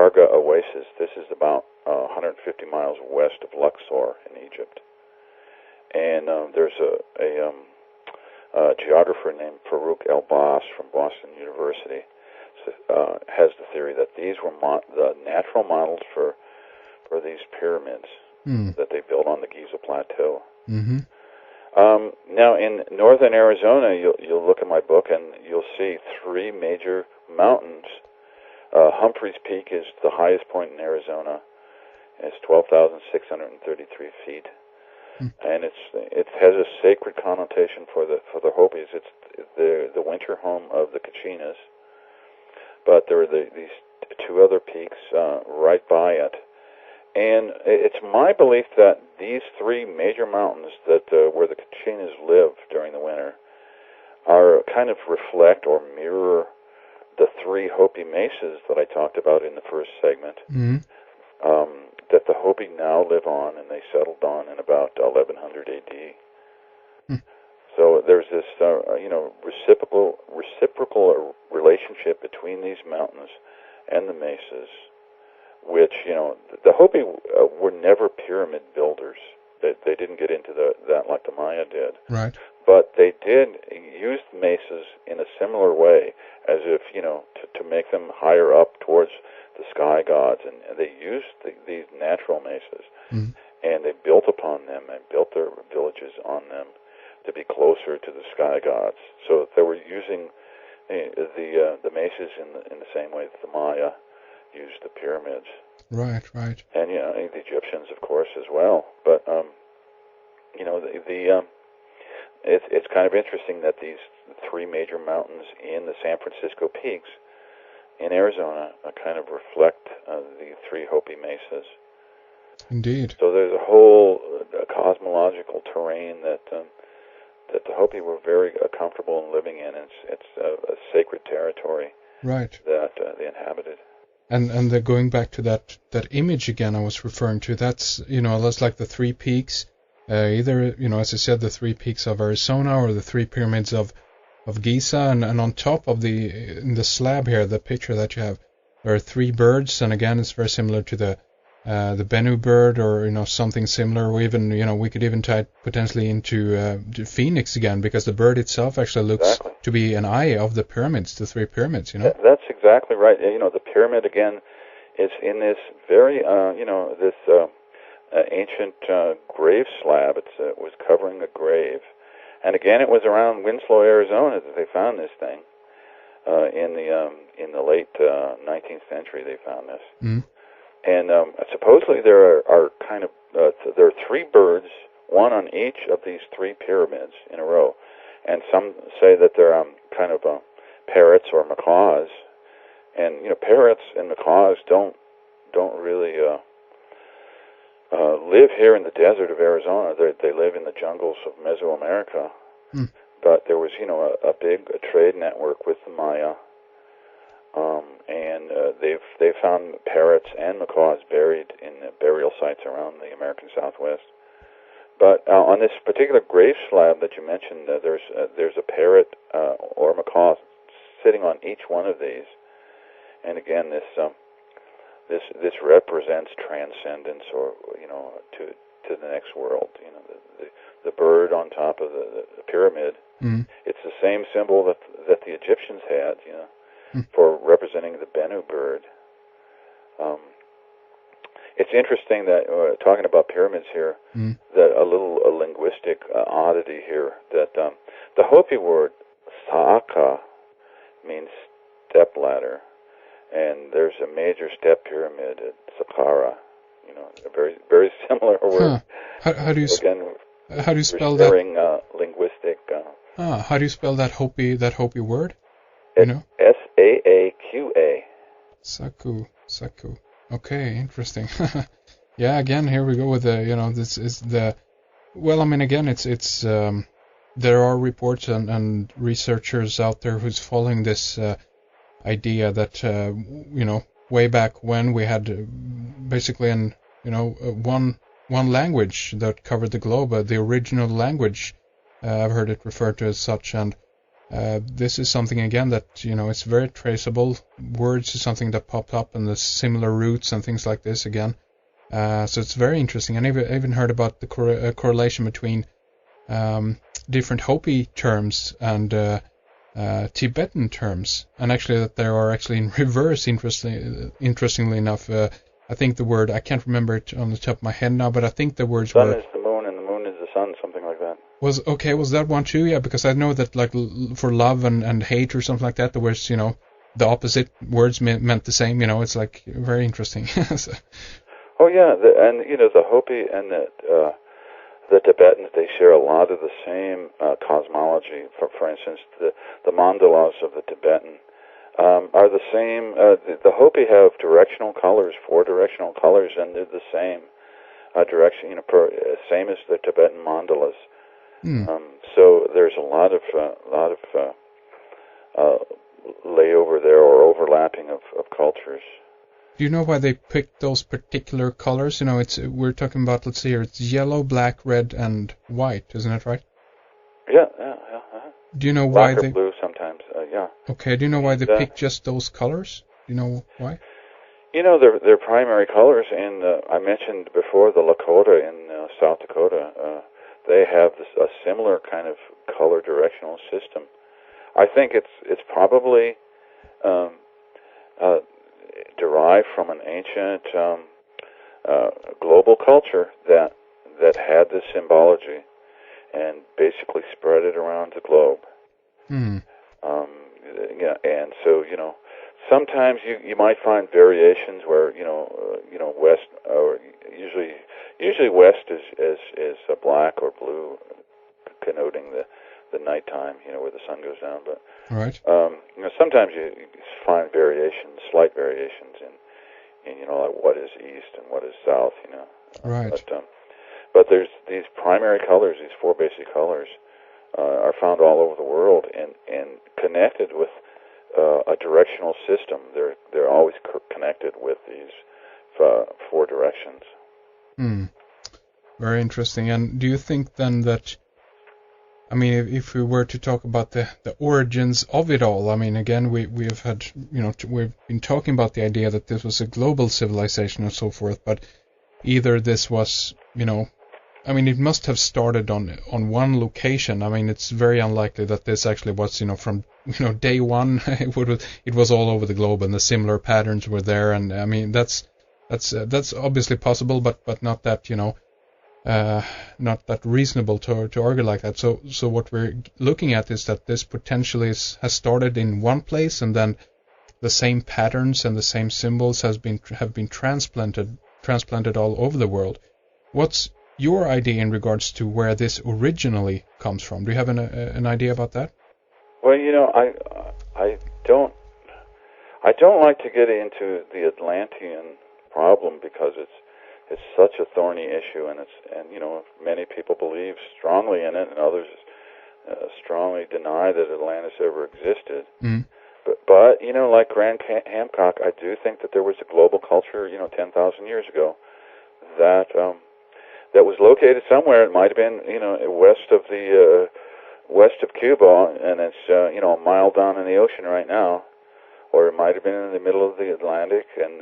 Karga Oasis. This is about 150 miles west of Luxor in Egypt. And there's a geographer named Farouk El-Bas from Boston University has the theory that these were the natural models for these pyramids that they built on the Giza Plateau. Mm-hmm. Now, in northern Arizona, you'll look at my book and you'll see three major mountains. Humphreys Peak is the highest point in Arizona. It's 12,633 feet, and it has a sacred connotation for the Hopis. It's the winter home of the Kachinas. But there are these two other peaks right by it. And it's my belief that these three major mountains that where the Kachinas live during the winter are kind of reflect or mirror the three Hopi mesas that I talked about in the first segment, that the Hopi now live on, and they settled on in about 1100 A.D. So there's this, reciprocal relationship between these mountains and the mesas, which, the Hopi were never pyramid builders. They didn't get into that like the Maya did. Right. But they did use the mesas in a similar way, as if, to make them higher up towards the sky gods. And they used these natural mesas, and they built upon them and built their villages on them to be closer to the sky gods. So they were using the mesas in the same way that the Maya used the pyramids. Right. And the Egyptians, of course, as well. But it's kind of interesting that these three major mountains in the San Francisco Peaks in Arizona kind of reflect the three Hopi mesas. Indeed. So there's a whole cosmological terrain that the Hopi were very comfortable in living in. It's a sacred territory, right, that they inhabited. And going back to that image again I was referring to, that's, that's like the three peaks, either, as I said, the three peaks of Arizona or the three pyramids of Giza, and on top of in the slab here, the picture that you have, there are three birds, and again it's very similar to the Bennu bird, or something similar, or even we could even tie it potentially into the phoenix again, because the bird itself actually looks to be an eye of the pyramids, the three pyramids. That's exactly right. The pyramid again is in this very this ancient grave slab. It was covering a grave, and again it was around Winslow, Arizona, that they found this thing. In the late 19th century, they found this. And supposedly there are there are three birds, one on each of these three pyramids in a row, and some say that they're kind of parrots or macaws, and parrots and macaws don't really live here in the desert of Arizona. They live in the jungles of Mesoamerica. But there was a big trade network with the Maya. And they've found parrots and macaws buried in burial sites around the American Southwest. But on this particular grave slab that you mentioned, there's a parrot or macaw sitting on each one of these. And again, this represents transcendence, or to the next world. The bird on top of the pyramid. It's the same symbol that the Egyptians had. For representing the Bennu bird. It's interesting that, talking about pyramids here, that a little linguistic oddity here, that the Hopi word Saaka means step ladder, and there's a major step pyramid at Saqqara, a very, very similar word. How do you spell that? Linguistic. How do you spell that Hopi word? S-A-A-Q-A. Saku. Okay, interesting. Yeah, again, here we go with this is the. Well, I mean, again, it's there are reports and researchers out there who's following this idea that way back when we had basically one language that covered the globe, the original language. I've heard it referred to as such, and this is something again that it's very traceable. Words is something that popped up, and the similar roots and things like this again. So it's very interesting. And I even heard about the correlation between different Hopi terms and Tibetan terms, and actually that there are actually in reverse. Interestingly enough, I think the word, I can't remember it on the top of my head now, but I think the words sun were... Sun is the moon and the moon is the sun, something like that. Was that one too? Yeah, because I know that like for love and hate or something like that, the words, the opposite words meant the same. It's like very interesting. So. Oh yeah, and the Hopi and the Tibetans, they share a lot of the same cosmology. For instance, the mandalas of the Tibetan are the same. The Hopi have directional colors, 4 directional colors, and they're the same direction. Same as the Tibetan mandalas. So there's a lot of layover there, or overlapping of cultures. Do you know why they picked those particular colors? We're talking about, let's see here, it's yellow, black, red, and white, isn't that right? Yeah. Do you know black why or blue sometimes, yeah. Okay, do you know why they picked just those colors? Do you know why? Their primary colors, and I mentioned before the Lakota in South Dakota, they have a similar kind of color directional system. I think it's probably derived from an ancient global culture that had this symbology and basically spread it around the globe. And so sometimes you might find variations where west, or usually west is black or blue, connoting the nighttime, where the sun goes down. But right. Sometimes you find variations, slight variations in like what is east and what is south, Right. But there's these primary colors, these 4 basic colors, are found all over the world and connected with a directional system. They're always connected with these 4 directions. Very interesting. And do you think then that, if we were to talk about the origins of it all, again, we've had, we've been talking about the idea that this was a global civilization and so forth, but either this was, it must have started on one location. It's very unlikely that this actually was, from, day one, it was all over the globe and the similar patterns were there. And that's obviously possible, but not that, not that reasonable to argue like that. So what we're looking at is that this potentially has started in one place, and then the same patterns and the same symbols have been transplanted all over the world. What's your idea in regards to where this originally comes from? Do you have an idea about that? Well, I don't like to get into the Atlantean problem because it's such a thorny issue, and many people believe strongly in it, and others strongly deny that Atlantis ever existed. But like Grant Hancock, I do think that there was a global culture, 10,000 years ago, that was located somewhere. It might have been, west of Cuba, and it's a mile down in the ocean right now. Or it might have been in the middle of the Atlantic, and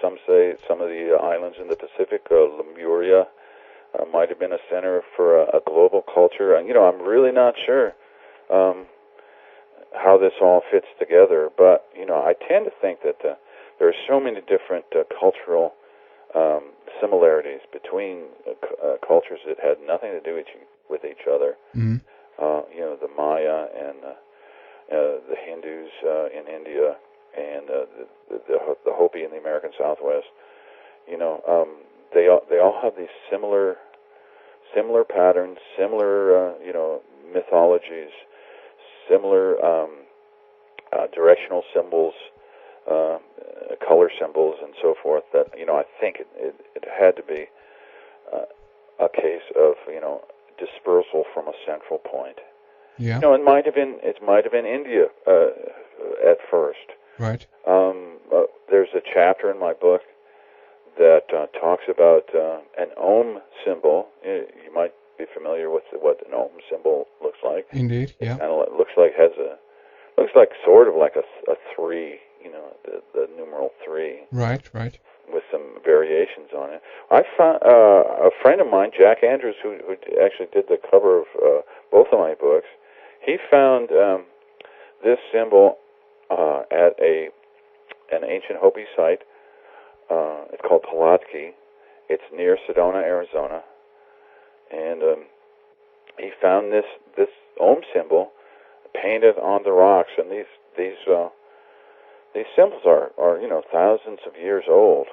some say some of the islands in the Pacific, Lemuria, might have been a center for a global culture. And I'm really not sure how this all fits together, but I tend to think that there are so many different cultural similarities between cultures that had nothing to do with each other. The Maya and the Hindus in India, and the Hopi in the American Southwest. They all have these similar patterns, similar mythologies, similar directional symbols, color symbols, and so forth. That I think it had to be a case of dispersal from a central point. Yeah. It might have been India at first. Right. There's a chapter in my book that talks about an Om symbol. You might be familiar with what an ohm symbol looks like. Indeed, It yeah. kind of looks like sort of like a 3, the numeral 3. Right, right. With some variations on it. I found a friend of mine, Jack Andrews, who actually did the cover of both of my books. He found this symbol at an ancient Hopi site. It's called Pulaski. It's near Sedona, Arizona, and he found this ohm symbol painted on the rocks. And these symbols are thousands of years old.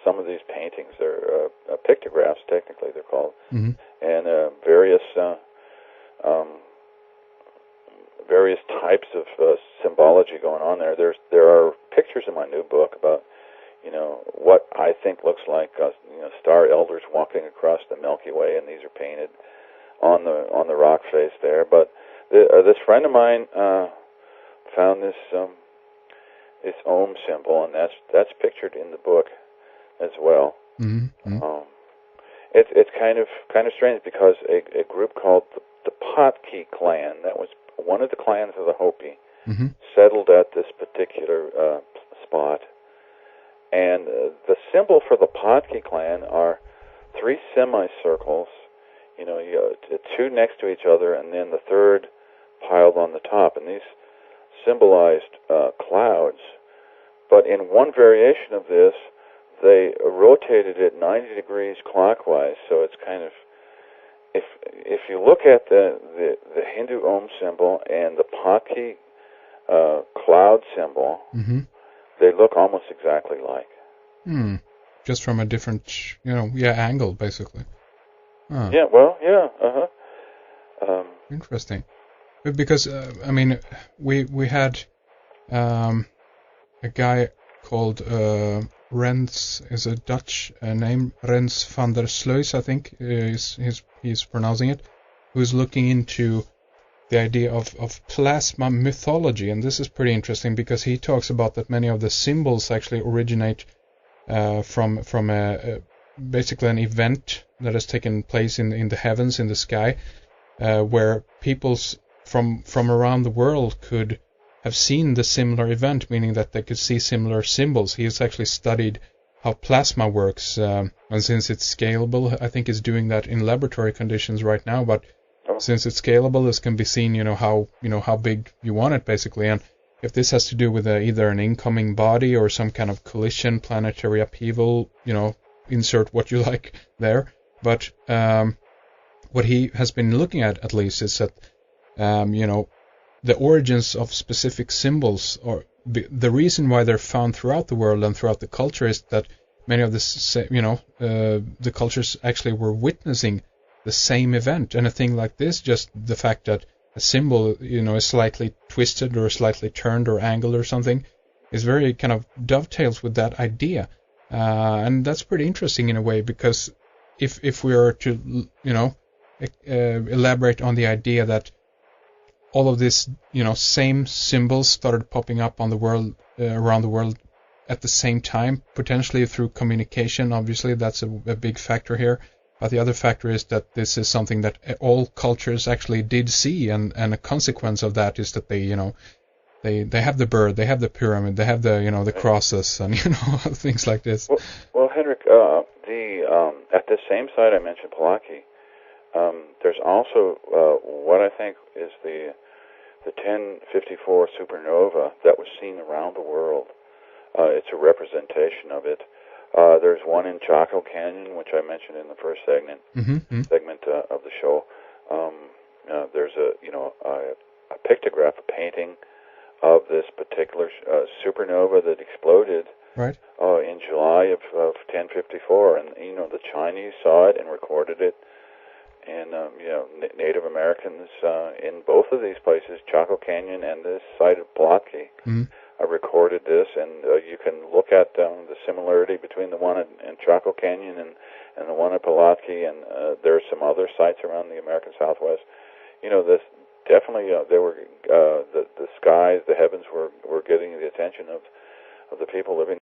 Some of these paintings, they're pictographs, technically they're called, Mm-hmm. and various types of symbology going on there. There are pictures in my new book about what I think looks like star elders walking across the Milky Way, and these are painted on the rock face there. But this friend of mine found this ohm symbol, and that's pictured in the book as well. Mm-hmm. It's kind of strange because a group called the Potki clan, that was one of the clans of the Hopi, Mm-hmm. settled at this particular spot, and the symbol for the Potki clan are 3 semicircles, two next to each other, and then the third piled on the top, and these symbolized clouds. But in one variation of this, they rotated it 90 degrees clockwise, so it's kind of, if you look at the Hindu Om symbol and the Potki cloud symbol, Mm-hmm. they look almost exactly like. Just from a different, angle, basically. Huh. Yeah, well, yeah, Interesting. Because, we had a guy called Rens, is a Dutch name, Rens van der Sluis, I think he's pronouncing it, who's looking into the idea of plasma mythology. And this is pretty interesting because he talks about that many of the symbols actually originate from basically an event that has taken place in the heavens, in the sky, where peoples from around the world could have seen the similar event, meaning that they could see similar symbols. He has actually studied how plasma works, and since it's scalable, I think he's doing that in laboratory conditions right now, but since it's scalable, this can be seen, how big you want it, basically. And if this has to do with either an incoming body or some kind of collision, planetary upheaval, insert what you like there. But what he has been looking at least, is that, the origins of specific symbols, or the reason why they're found throughout the world and throughout the culture, is that many of the cultures actually were witnessing the same event. And a thing like this, just the fact that a symbol, is slightly twisted or slightly turned or angled or something, is very kind of dovetails with that idea. And that's pretty interesting in a way, because if we are to, elaborate on the idea that all of this, same symbols started popping up on the world, around the world at the same time, potentially through communication. Obviously, that's a big factor here. But the other factor is that this is something that all cultures actually did see, and a consequence of that is that they have the bird, they have the pyramid, they have the crosses, and things like this. Well, Henrik, at the same site I mentioned, Pulaski, there's also what I think is the 1054 supernova that was seen around the world. It's a representation of it. There's one in Chaco Canyon, which I mentioned in the first segment of the show. There's a pictograph, a painting of this particular supernova that exploded in July of 1054, and the Chinese saw it and recorded it. And Native Americans in both of these places, Chaco Canyon and this site of Pulaski, recorded this, and you can look at the similarity between the one in Chaco Canyon and the one at Pulaski, and there are some other sites around the American Southwest. This definitely there were the skies, the heavens were getting the attention of the people living